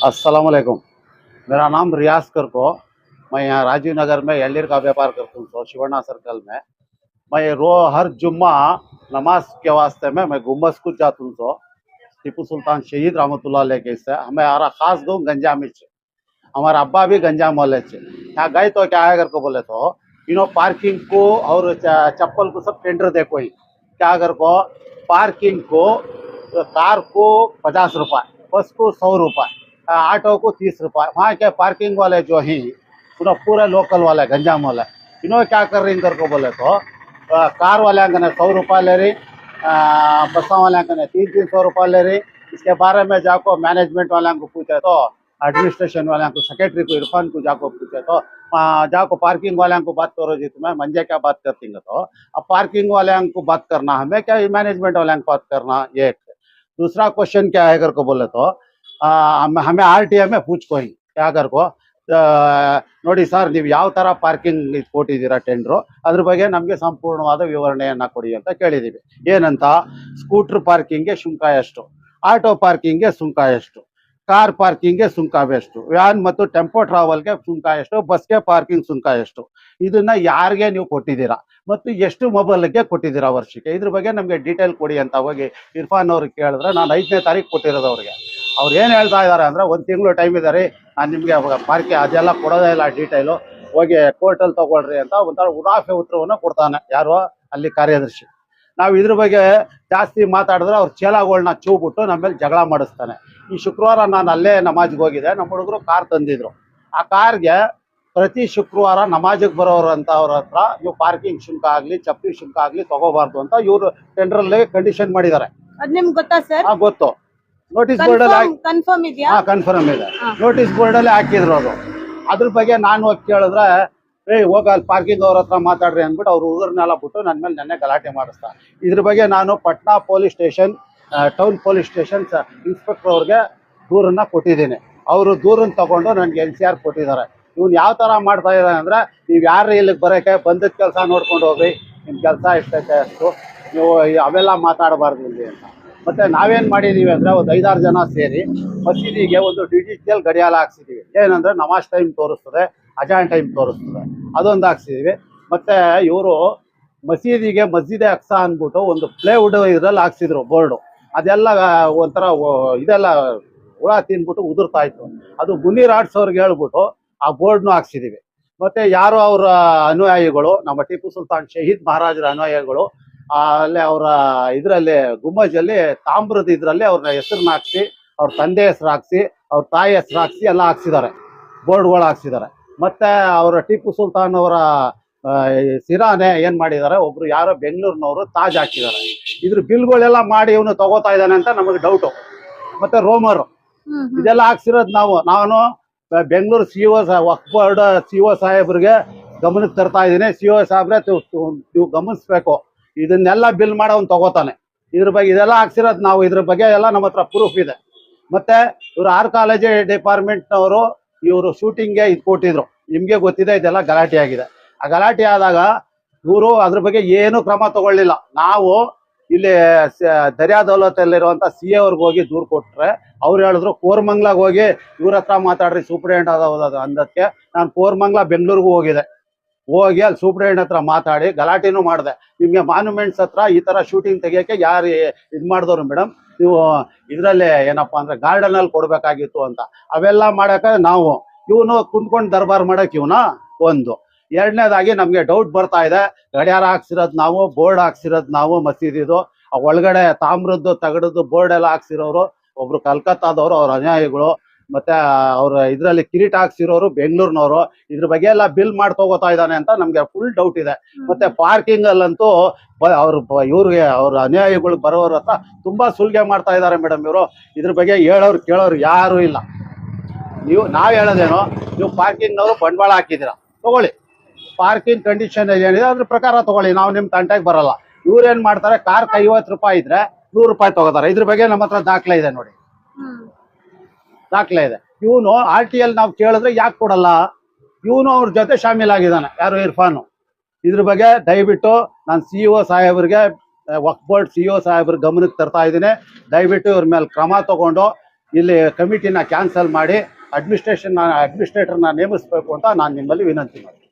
अस्सलाम वालेकुम। मेरा नाम रियाज करको। मैं यहाँ राजीव नगर में एल्डीर का व्यापार करता हूँ, शिवण्णा सर्कल में। मैं हर जुम्मा नमाज के वास्ते में मैं गुम्बस को जाता हूँ। टीपू सुल्तान शहीद रहमतुल्लाह अलैह के से हमें हमारा खास गाँव गंजा में हमारा अब्बा भी गंजा मोहल्ले से यहाँ गए तो क्या है करके बोले तो पार्किंग को और चप्पल को सब टेंडर देखो ही क्या कर को पार्किंग को कार को 50 रुपये, बस को 100 रुपये, ऑटो को 30 रुपये। वहाँ के पार्किंग वाले जो ही पूरे लोकल वाले गंजा मोहल्ले क्या कर रही करके बोले तो कार वाले ने 100 रुपये ले रही, बसा वाले ने 300 रुपये ले रही। इसके बारे में जाको मैनेजमेंट वाले को पूछे तो एडमिनिस्ट्रेशन वाले को सेक्रेटरी को इरफान को जाको पूछे तो जाको पार्किंग वाले को बात करो जी, तुम्हें मंजे क्या बात करती है तो अब पार्किंग वाले को बात करना, हमें क्या मैनेजमेंट वाले को बात करना। ये दूसरा क्वेश्चन क्या है करके बोले तो हमें RTI में पूछ कोई क्या कर को ನೋಡಿ ಸರ್, ನೀವು ಯಾವ ತರ ಪಾರ್ಕಿಂಗ್ ಕೊಟ್ಟಿದ್ದೀರಾ ಟೆಂಡರ್, ಅದ್ರ ಬಗ್ಗೆ ನಮಗೆ ಸಂಪೂರ್ಣವಾದ ವಿವರಣೆಯನ್ನ ಕೊಡಿ ಅಂತ ಕೇಳಿದೀವಿ. ಏನಂತ, ಸ್ಕೂಟರ್ ಪಾರ್ಕಿಂಗ್ಗೆ ಶುಲ್ಕ ಎಷ್ಟು, ಆಟೋ ಪಾರ್ಕಿಂಗ್ಗೆ ಶುಲ್ಕ ಎಷ್ಟು, ಕಾರ್ ಪಾರ್ಕಿಂಗ್ಗೆ ಶುಲ್ಕ ಎಷ್ಟು, ವ್ಯಾನ್ ಮತ್ತು ಟೆಂಪೋ ಟ್ರಾವೆಲ್ಗೆ ಶುಲ್ಕ ಎಷ್ಟು, ಬಸ್ಗೆ ಪಾರ್ಕಿಂಗ್ ಶುಲ್ಕ ಎಷ್ಟು, ಇದನ್ನ ಯಾರಿಗೆ ನೀವು ಕೊಟ್ಟಿದ್ದೀರಾ ಮತ್ತು ಎಷ್ಟು ಮೊಬೈಲ್ಗೆ ಕೊಟ್ಟಿದ್ದೀರಾ ವರ್ಷಕ್ಕೆ, ಇದ್ರ ಬಗ್ಗೆ ನಮಗೆ ಡೀಟೇಲ್ ಕೊಡಿ ಅಂತ ಹೋಗಿ ಇರ್ಫಾನ್ ಅವ್ರಿಗೆ ಕೇಳಿದ್ರೆ, ನಾನು 5ನೇ ತಾರೀಕು ಕೊಟ್ಟಿರೋದು ಅವ್ರಿಗೆ. ಅವ್ರು ಏನು ಹೇಳ್ತಾ ಇದ್ದಾರೆ ಅಂದರೆ, 1 ತಿಂಗಳು ಟೈಮ್ ಇದೆ ರೀ, ನಾನು ನಿಮಗೆ ಪಾರ್ಕಿಂಗ್ ಅದೆಲ್ಲ ಕೊಡೋದೇ ಇಲ್ಲ ಡೀಟೇಲು, ಹೋಗಿ ಕೋರ್ಟಲ್ಲಿ ತಗೊಳ್ರಿ ಅಂತ ಒಂಥರ ಉಡಾಫೆ ಉತ್ತರವನ್ನು ಕೊಡ್ತಾನೆ ಯಾರು ಅಲ್ಲಿ ಕಾರ್ಯದರ್ಶಿ. ನಾವು ಇದ್ರ ಬಗ್ಗೆ ಜಾಸ್ತಿ ಮಾತಾಡಿದ್ರೆ ಅವ್ರ ಚೇಲಾಗಳನ್ನ ಚೂಬಿಟ್ಟು ನಮ್ಮ ಮೇಲೆ ಜಗಳ ಮಾಡಿಸ್ತಾನೆ. ಈ ಶುಕ್ರವಾರ ನಾನು ಅಲ್ಲೇ ನಮಾಜ್ಗೆ ಹೋಗಿದ್ದೆ, ನಮ್ಮ ಹುಡುಗರು ಕಾರ್ ತಂದಿದ್ರು. ಆ ಕಾರ್ಗೆ ಪ್ರತಿ ಶುಕ್ರವಾರ ನಮಾಜಿಗೆ ಬರೋರು ಅಂತ ಅವ್ರ ಹತ್ರ ನೀವು ಪಾರ್ಕಿಂಗ್ ಶುಲ್ಕ ಆಗಲಿ ಚಪ್ಪಲಿ ಶುಲ್ಕ ಆಗಲಿ ತಗೋಬಾರ್ದು ಅಂತ ಇವರು ಟೆಂಡರಲ್ಲಿ ಕಂಡೀಷನ್ ಮಾಡಿದ್ದಾರೆ. ನಿಮ್ಗೆ ಗೊತ್ತಾ ಸರ್? ಗೊತ್ತು, ನೋಟಿಸ್ ಬೋರ್ಡ್ ಅಲ್ಲಿ ಕನ್ಫರ್ಮ್ ಇದೆಯಾ? ಕನ್ಫರ್ಮ್ ಇದೆ, ನೋಟಿಸ್ ಬೋರ್ಡ್ ಅಲ್ಲಿ ಹಾಕಿದ್ರು ಅವರು. ಅದ್ರ ಬಗ್ಗೆ ನಾನು ಹೋಗಿ ಕೇಳಿದ್ರೆ, ಹೋಗ ಅಲ್ಲಿ ಪಾರ್ಕಿಂಗ್ ಅವ್ರ ಹತ್ರ ಮಾತಾಡ್ರಿ ಅಂದ್ಬಿಟ್ಟು ಅವ್ರು ಹುಡುಗರನ್ನೆಲ್ಲ ಬಿಟ್ಟು ನನ್ನ ಮೇಲೆ ನೆನ್ನೆ ಗಲಾಟೆ ಮಾಡಿಸ್ತಾ. ಇದ್ರ ಬಗ್ಗೆ ನಾನು Patna police station, town police station inspector ಅವ್ರಿಗೆ ದೂರನ್ನ ಕೊಟ್ಟಿದ್ದೀನಿ. ಅವರು ದೂರನ್ನ ತಗೊಂಡು ನನಗೆ NCR ಕೊಟ್ಟಿದ್ದಾರೆ. ಇವ್ನು ಯಾವ ತರ ಮಾಡ್ತಾ ಇದ್ದಾನೆ ಅಂದ್ರೆ, ನೀವು ಯಾರು ಇಲ್ಲಿಗೆ ಬರೋಕೆ ಬಂದದ ಕೆಲಸ ನೋಡ್ಕೊಂಡು ಹೋಗ್ರಿ, ನಿಮ್ಮ ಕೆಲಸ ಎಷ್ಟೈತೆ ಅಷ್ಟು, ನೀವು ಅವೆಲ್ಲ ಮಾತಾಡಬಾರ್ದು ಇಲ್ಲಿ ಅಂತ. ಮತ್ತೆ ನಾವೇನ್ ಮಾಡಿದೀವಿ ಅಂದ್ರೆ, ಒಂದು 5-6 ಜನ ಸೇರಿ ಮಸೀದಿಗೆ ಒಂದು ಡಿಜಿಟಲ್ ಗಡಿಯಾರ ಹಾಕ್ಸಿದೀವಿ. ಏನಂದ್ರೆ ನಮಾಜ್ ಟೈಮ್ ತೋರಿಸ್ತದೆ, ಅಜಾನ್ ಟೈಮ್ ತೋರಿಸ್ತದೆ, ಅದೊಂದು ಹಾಕ್ಸಿದೀವಿ. ಮತ್ತೆ ಇವರು ಮಸೀದಿಗೆ ಮಸ್ಜಿದೆ ಅಕ್ಸಾ ಅಂದ್ಬಿಟ್ಟು ಒಂದು ಪ್ಲೇವುಡ್ ಇದ್ರಲ್ಲಿ ಹಾಕ್ಸಿದ್ರು ಬೋರ್ಡು. ಅದೆಲ್ಲ ಒಂಥರ ಇದೆಲ್ಲ ಹುಳ ತಿನ್ಬಿಟ್ಟು ಉದುರ್ತಾ ಇತ್ತು. ಅದು ಮುನೀರ್ ಆರ್ಟ್ಸ್ ಅವ್ರಿಗೆ ಹೇಳ್ಬಿಟ್ಟು ಆ ಬೋರ್ಡ್ನು ಹಾಕ್ಸಿದೀವಿ. ಮತ್ತೆ ಯಾರು ಅವರ ಅನುಯಾಯಿಗಳು, ನಮ್ಮ ಟಿಪ್ಪು ಸುಲ್ತಾನ್ ಶಹೀದ್ ಮಹಾರಾಜರ ಅನುಯಾಯಿಗಳು, ಅಲ್ಲೇ ಅವರ ಇದರಲ್ಲಿ ಗುಮ್ಮಜಲ್ಲಿ ತಾಮ್ರದ ಇದರಲ್ಲಿ ಅವ್ರ ಹೆಸರನ್ನ ಹಾಕ್ಸಿ, ಅವ್ರ ತಂದೆ ಹೆಸರು ಹಾಕ್ಸಿ, ಅವ್ರ ತಾಯಿ ಹೆಸರು ಹಾಕ್ಸಿ ಎಲ್ಲ ಹಾಕ್ಸಿದ್ದಾರೆ, ಬೋರ್ಡ್ಗಳು ಹಾಕ್ಸಿದ್ದಾರೆ. ಮತ್ತೆ ಅವರ ಟಿಪ್ಪು ಸುಲ್ತಾನ್ ಅವರ ಸಿರಾನೆ ಏನ್ ಮಾಡಿದ್ದಾರೆ, ಒಬ್ರು ಯಾರೋ ಬೆಂಗಳೂರಿನವರು ತಾಜ್ ಹಾಕಿದ್ದಾರೆ. ಇದ್ರ ಬಿಲ್ಗಳೆಲ್ಲ ಮಾಡಿ ಇವನು ತಗೋತಾ ಇದ್ದಾನೆ ಅಂತ ನಮಗೆ ಡೌಟು. ಮತ್ತೆ ರೋಮರ್ ಇದೆಲ್ಲ ಹಾಕ್ಸಿರೋದು ನಾನು ಬೆಂಗಳೂರು CO ವಕ್ಫ್ ಬೋರ್ಡ್ CO ಸಾಹೇಬ್ರಿಗೆ ಗಮನಕ್ಕೆ ತರ್ತಾ ಇದ್ದೀನಿ. CO ಸಾಹೇಬ್ರೆ ನೀವು ಗಮನಿಸ್ಬೇಕು, ಇದನ್ನೆಲ್ಲ ಬಿಲ್ ಮಾಡೋ ಅವ್ನು ತಗೋತಾನೆ. ಇದ್ರ ಬಗ್ಗೆ ಇದೆಲ್ಲ ಹಾಕ್ಸಿರೋದು ನಾವು, ಇದ್ರ ಬಗ್ಗೆ ಎಲ್ಲ ನಮ್ಮ ಹತ್ರ ಪ್ರೂಫ್ ಇದೆ. ಮತ್ತೆ ಇವರು ಆರ್ಕಾಲಜಿ ಡಿಪಾರ್ಟ್ಮೆಂಟ್ನವರು ಇವರು ಶೂಟಿಂಗ್ಗೆ ಇದು ಕೊಟ್ಟಿದ್ರು, ನಿಮ್ಗೆ ಗೊತ್ತಿದೆ, ಇದೆಲ್ಲ ಗಲಾಟೆ ಆಗಿದೆ. ಆ ಗಲಾಟೆ ಆದಾಗ ಇವರು ಅದ್ರ ಬಗ್ಗೆ ಏನು ಕ್ರಮ ತಗೊಳ್ಳಿಲ್ಲ. ನಾವು ಇಲ್ಲಿ ದರ್ಯಾ ದೌಲತಲ್ಲಿರುವಂತ CA ಅವ್ರಿಗೆ ಹೋಗಿ ದೂರು ಕೊಟ್ರೆ ಅವ್ರು ಹೇಳಿದ್ರು ಕೋರ್ಮಂಗ್ಲಾಗ ಹೋಗಿ ಇವ್ರ ಹತ್ರ ಮಾತಾಡ್ರಿ ಸೂಪ್ರಿಡೆಂಟ್ ಆದ ಅಂದಕ್ಕೆ ನಾನು ಕೋರ್ಮಂಗ್ಲಾ ಬೆಂಗಳೂರಿಗೂ ಹೋಗಿ ಅಲ್ಲಿ ಸೂಪ್ರಿಡೆಂಟ್ ಹತ್ರ ಮಾತಾಡಿ ಗಲಾಟೆನೂ ಮಾಡಿದೆ. ನಿಮ್ಗೆ ಮಾನ್ಯುಮೆಂಟ್ಸ್ ಹತ್ರ ಈ ತರ ಶೂಟಿಂಗ್ ತೆಗಿಯಕ್ಕೆ ಯಾರು ಇದು ಮಾಡಿದವ್ರು ಮೇಡಮ್, ನೀವು ಇದ್ರಲ್ಲಿ ಏನಪ್ಪಾ ಅಂದ್ರೆ ಗಾರ್ಡನ್ ಅಲ್ಲಿ ಕೊಡ್ಬೇಕಾಗಿತ್ತು ಅಂತ. ಅವೆಲ್ಲ ಮಾಡಕ್ಕೆ ನಾವು ಇವನು ಕುಂತ್ಕೊಂಡು ದರ್ಬಾರ್ ಮಾಡಕ್ ಇವನ ಒಂದು. ಎರಡನೇದಾಗಿ ನಮ್ಗೆ ಡೌಟ್ ಬರ್ತಾ ಇದೆ, ಗಡಿಯಾರ ಹಾಕ್ಸಿರೋದು ನಾವು, ಬೋರ್ಡ್ ಹಾಕ್ಸಿರೋದು ನಾವು, ಮಸೀದಿದು ಒಳಗಡೆ ತಾಮ್ರದ್ದು ತಗಡದ್ದು ಬೋರ್ಡ್ ಎಲ್ಲ ಹಾಕ್ಸಿರೋರು ಒಬ್ರು ಕಲ್ಕತ್ತಾದವರು, ಅವ್ರ ಅನುಯಾಯಿಗಳು. ಮತ್ತೆ ಅವ್ರ ಇದ್ರಲ್ಲಿ ಕಿರೀಟ ಹಾಕ್ಸಿರೋರು ಬೆಂಗಳೂರಿನವರು. ಇದ್ರ ಬಗ್ಗೆ ಎಲ್ಲ ಬಿಲ್ ಮಾಡಿ ತಗೋತಾ ಇದ್ದಾನೆ ಅಂತ ನಮ್ಗೆ ಫುಲ್ ಡೌಟ್ ಇದೆ. ಮತ್ತೆ ಪಾರ್ಕಿಂಗ್ ಅಲ್ಲಂತೂ ಇವ್ರಿಗೆ ಅವ್ರ ಅನುಯಾಯಿಗಳು ಬರೋರ ಹತ್ರ ತುಂಬಾ ಸುಲಿಗೆ ಮಾಡ್ತಾ ಇದ್ದಾರೆ ಮೇಡಮ್ ಇವರು. ಇದ್ರ ಬಗ್ಗೆ ಹೇಳೋರು ಕೇಳೋರು ಯಾರು ಇಲ್ಲ. ನಾವ್ ಹೇಳೋದೇನೋ, ನೀವು ಪಾರ್ಕಿಂಗ್ನವರು ಬಂಡವಾಳ ಹಾಕಿದ್ದೀರಾ, ತಗೊಳ್ಳಿ, ಪಾರ್ಕಿಂಗ್ ಕಂಡೀಷನ್ ಏನಿದೆ ಅದ್ರ ಪ್ರಕಾರ ತಗೊಳ್ಳಿ, ನಾವು ನಿಮ್ ತಂಟೆಗೆ ಬರಲ್ಲ. ಇವ್ರೇನ್ ಮಾಡ್ತಾರೆ, ಕಾರ್ 50 ರೂಪಾಯಿ ಇದ್ರೆ 100 ರೂಪಾಯಿ ತಗೋತಾರೆ. ಇದ್ರ ಬಗ್ಗೆ ನಮ್ಮ ಹತ್ರ ದಾಖಲೆ ಇದೆ ನೋಡಿ, ದಾಖಲೆ ಇದೆ. ಇವನು RTI ನಾವು ಕೇಳಿದ್ರೆ ಯಾಕೆ ಕೊಡಲ್ಲ, ಇವನು ಅವ್ರ ಜೊತೆ ಶಾಮೀಲಾಗಿದ್ದಾನೆ, ಯಾರು ಇರ್ಫಾನು. ಇದ್ರ ಬಗ್ಗೆ ದಯವಿಟ್ಟು ನಾನು CO ಸಾಹೇಬ್ರಿಗೆ, ವಕ್ಫ್ ಬೋರ್ಡ್ CO ಸಾಹೇಬ್ರ ಗಮನಕ್ಕೆ ತರ್ತಾ ಇದ್ದೀನಿ. ದಯವಿಟ್ಟು ಇವ್ರ ಮೇಲೆ ಕ್ರಮ ತಗೊಂಡು ಇಲ್ಲಿ ಕಮಿಟಿನ ಕ್ಯಾನ್ಸಲ್ ಮಾಡಿ ಅಡ್ಮಿನಿಸ್ಟ್ರೇಟರ್ನ ನೇಮಿಸಬೇಕು ಅಂತ ನಾನು ನಿಮ್ಮಲ್ಲಿ ವಿನಂತಿ ಮಾಡ್ತೀನಿ.